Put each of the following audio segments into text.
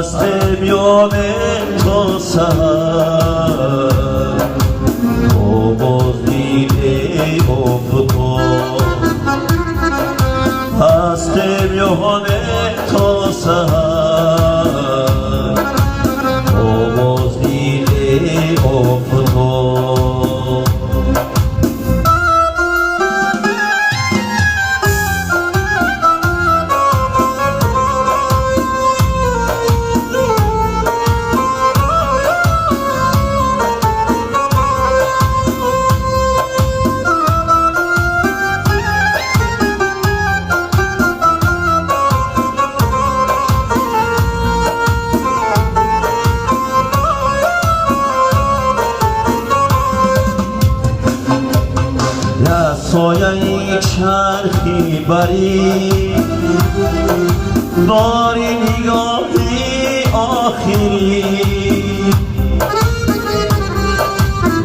هست میان تا سهر تو باز دیده افقا هست میان تا سهر تو باز دیده افقا سایه چرخی بری داری نگاهی آخری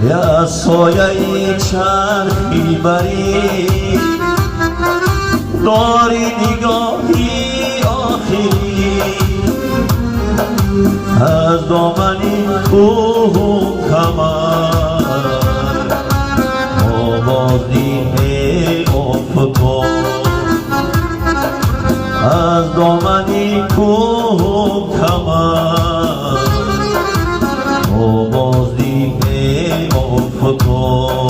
یا سایه چرخی بری داری نگاهی آخری از دامنی کوه کمر آوازی افقا از دامنی کوه کمر آوازی افقا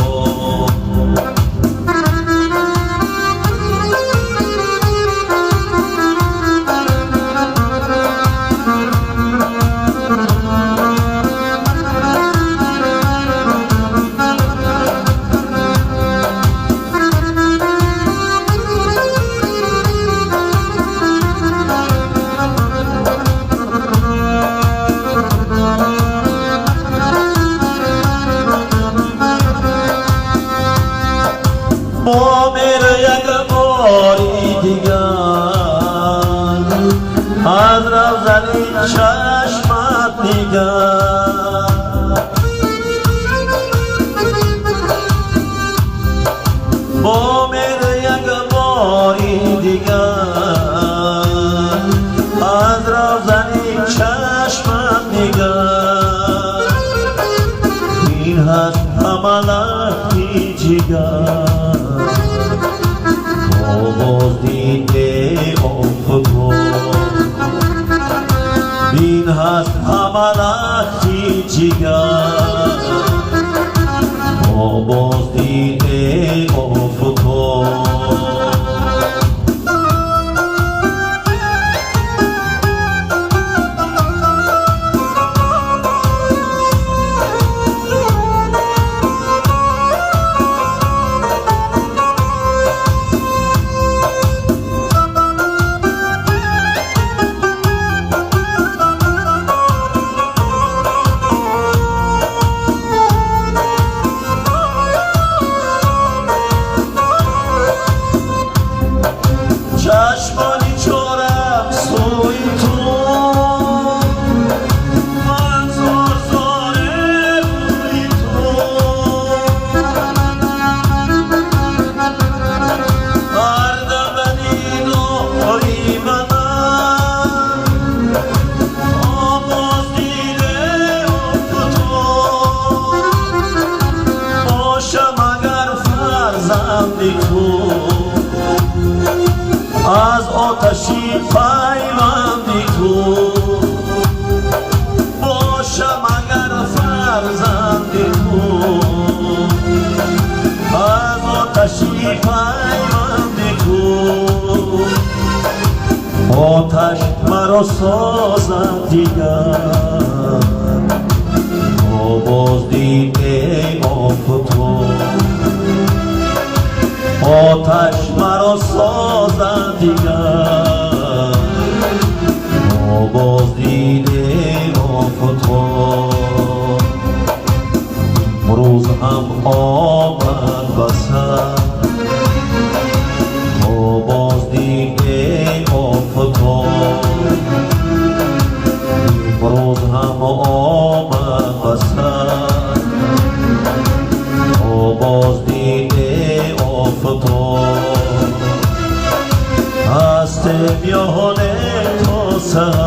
با میره یک باری دیگر از روزنی چشمت دیگر با میره یک باری دیگر از روزنی چشمت دیگر این هست عملتی جگر آواز دیده افقا این هست عملتی جگر آواز دیده افقا چشمانی چورم سوی تو من زار روی تو هر دم دیداری منم آواز دیده افقا باشم اگر فرزندی تو از آتشی پیوندی تو باشم اگر فرزندی تو از آتشی پیوندی تو آتش مرا سازد دیگر آواز دیده افقا آتش مرا سازد دیگر آواز دیده افقا روز هم آمد بسر آواز دیده افقا روز هم آمد بسر آواز دیده افقا هست میان تا سر